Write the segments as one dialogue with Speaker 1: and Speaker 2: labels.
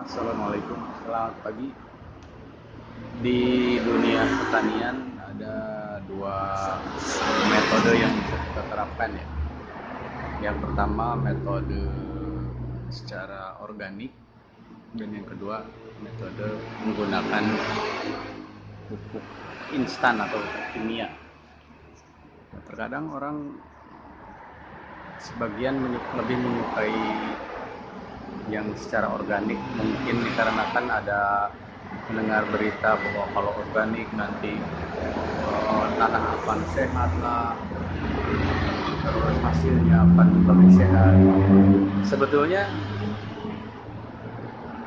Speaker 1: Assalamualaikum, selamat pagi. Di dunia pertanian ada dua metode yang bisa kita terapkan ya. Yang pertama metode secara organik dan yang kedua metode menggunakan pupuk instan atau kimia. Terkadang orang sebagian lebih menyukai yang secara organik, mungkin dikarenakan ada mendengar berita bahwa kalau organik nanti tanah akan sehat lah, terus hasilnya akan lebih sehat. Sebetulnya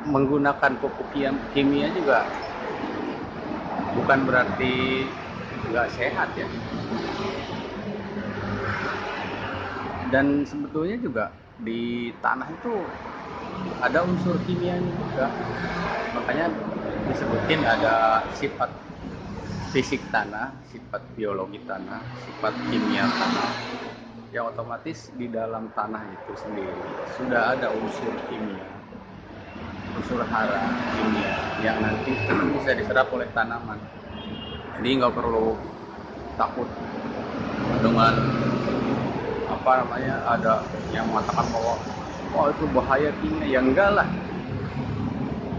Speaker 1: menggunakan pupuk kimia juga bukan berarti nggak sehat ya. Dan sebetulnya juga di tanah itu ada unsur kimianya juga, makanya disebutin ada sifat fisik tanah, sifat biologi tanah, sifat kimia tanah, yang otomatis di dalam tanah itu sendiri sudah ada unsur kimia, unsur hara kimia yang nanti bisa diserap oleh tanaman. Jadi nggak perlu takut dengan ada yang mengatakan bahwa itu bahaya kimia. Ya enggak lah,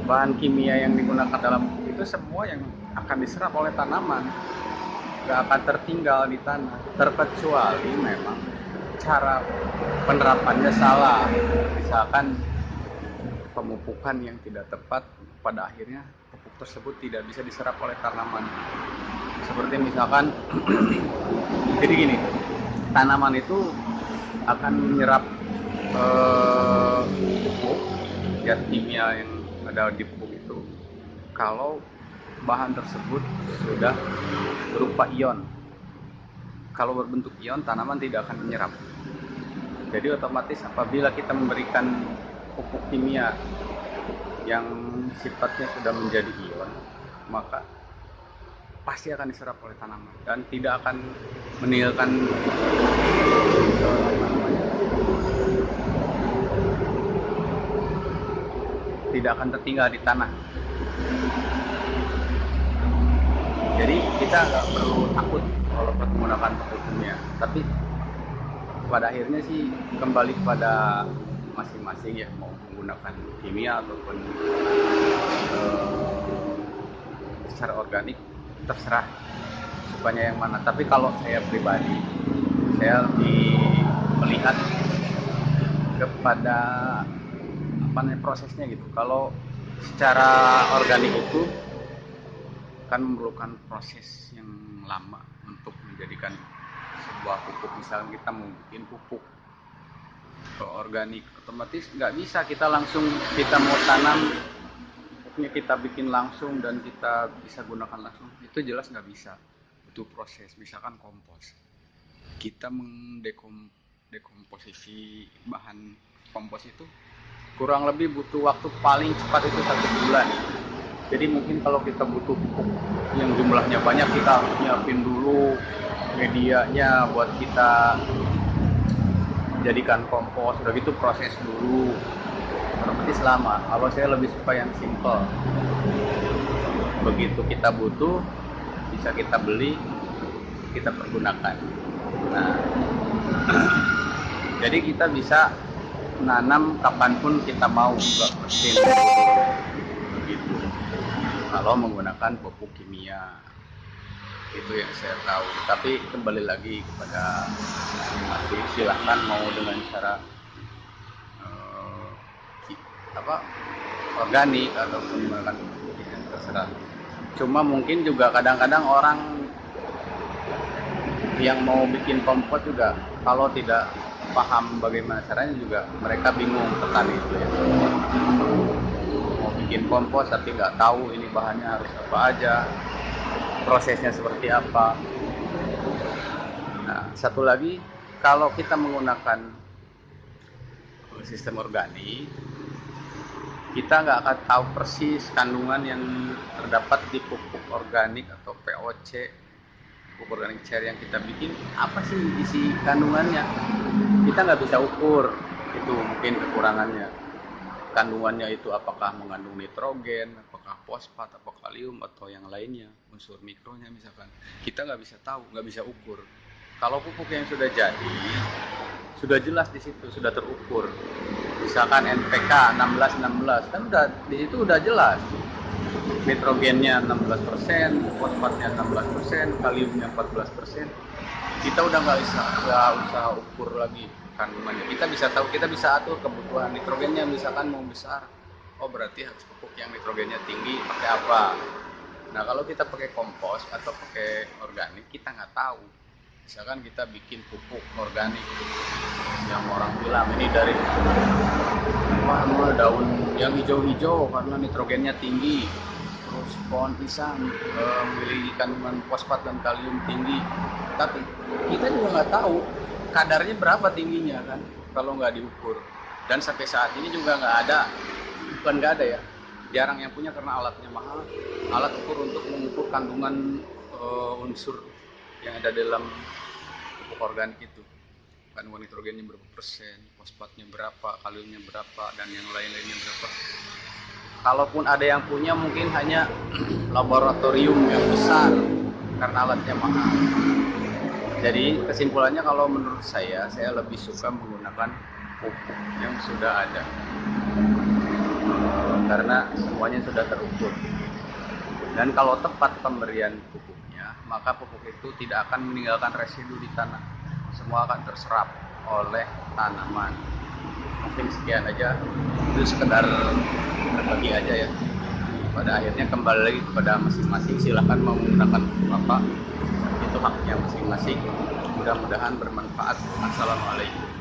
Speaker 1: bahan kimia yang digunakan dalam pupuk itu semua yang akan diserap oleh tanaman, nggak akan tertinggal di tanah, terkecuali memang cara penerapannya salah. Misalkan pemupukan yang tidak tepat, pada akhirnya pupuk tersebut tidak bisa diserap oleh tanaman. Seperti misalkan jadi gini, tanaman itu akan menyerap pupuk zat kimia yang ada di pupuk itu kalau bahan tersebut sudah berupa ion. Kalau berbentuk ion, tanaman tidak akan menyerap. Jadi otomatis apabila kita memberikan pupuk kimia yang sifatnya sudah menjadi ion, maka pasti akan diserap oleh tanaman dan tidak akan meninggalkan tidak akan tertinggal di tanah. Jadi kita nggak perlu takut kalau menggunakan pupuk kimia, tapi pada akhirnya sih kembali kepada masing-masing ya, mau menggunakan kimia ataupun secara organik, terserah sukanya yang mana. Tapi kalau saya pribadi, saya lebih melihat kepada prosesnya gitu. Kalau secara organik itu kan memerlukan proses yang lama untuk menjadikan sebuah pupuk. Misalnya kita mau bikin pupuk organik, otomatis nggak bisa kita mau tanam pupuknya kita bikin langsung dan kita bisa gunakan langsung, itu jelas nggak bisa. Butuh proses. Misalkan kompos, kita mendekomposisi bahan kompos itu kurang lebih butuh waktu paling cepat itu 1 bulan. Jadi mungkin kalau kita butuh pupuk yang jumlahnya banyak, kita harus nyiapin dulu medianya buat kita jadikan kompos, udah gitu proses dulu, otomatis lama. Kalau saya lebih suka yang simple, begitu kita butuh bisa kita beli, kita pergunakan. Nah, jadi kita bisa nanam kapanpun kita mau, nggak mesti begitu. Kalau menggunakan pupuk kimia, itu yang saya tahu. Tapi kembali lagi kepada masing-masing, silahkan mau dengan cara organik ataupun menggunakan pupuk yang terserah. Cuma mungkin juga kadang-kadang orang yang mau bikin kompos juga kalau tidak paham bagaimana caranya juga mereka bingung, petani itu ya, mau bikin kompos tapi nggak tahu ini bahannya harus apa aja, prosesnya seperti apa. Nah, satu lagi, kalau kita menggunakan sistem organik, kita nggak akan tahu persis kandungan yang terdapat di pupuk organik atau POC, pupuk organik cair yang kita bikin, apa sih isi kandungannya. Kita nggak bisa ukur, itu mungkin kekurangannya. kandungannya itu apakah mengandung nitrogen, apakah fosfat, apakah kalium atau yang lainnya, unsur mikronya misalkan. Kita nggak bisa tahu, nggak bisa ukur. Kalau pupuk yang sudah jadi, sudah jelas di situ, sudah terukur. Misalkan NPK 16-16, kan udah di situ udah jelas. Nitrogennya 16%, fosfatnya 16%, kaliumnya 14%. Kita udah nggak usah ukur lagi kandungannya. Kita bisa tahu, kita bisa atur kebutuhan nitrogennya, misalkan mau besar, oh berarti harus pupuk yang nitrogennya tinggi, pakai apa. Nah kalau kita pakai kompos atau pakai organik, kita nggak tahu. Misalkan kita bikin pupuk organik yang orang bilang ini dari daun yang hijau-hijau karena nitrogennya tinggi, terus pohon pisang memiliki kandungan fosfat dan kalium tinggi, tapi kita juga nggak tahu kadarnya berapa tingginya kan kalau nggak diukur. Dan sampai saat ini juga bukan nggak ada ya, jarang yang punya karena alatnya mahal, alat ukur untuk mengukur kandungan unsur yang ada dalam pupuk organik itu, kandungan nitrogennya berapa persen, fosfatnya berapa, kaliumnya berapa, dan yang lain-lainnya berapa. Kalaupun ada yang punya mungkin hanya laboratorium yang besar karena alatnya mahal. Jadi kesimpulannya kalau menurut saya lebih suka menggunakan pupuk yang sudah ada karena semuanya sudah terukur. Dan kalau tepat pemberian pupuknya, maka pupuk itu tidak akan meninggalkan residu di tanah. Semua akan terserap oleh tanaman. Mungkin sekian aja, itu sekedar berbagi aja ya. Pada akhirnya kembali lagi kepada masing-masing, silahkan mau menggunakan apa, itu haknya masing-masing. Mudah-mudahan bermanfaat. Assalamualaikum.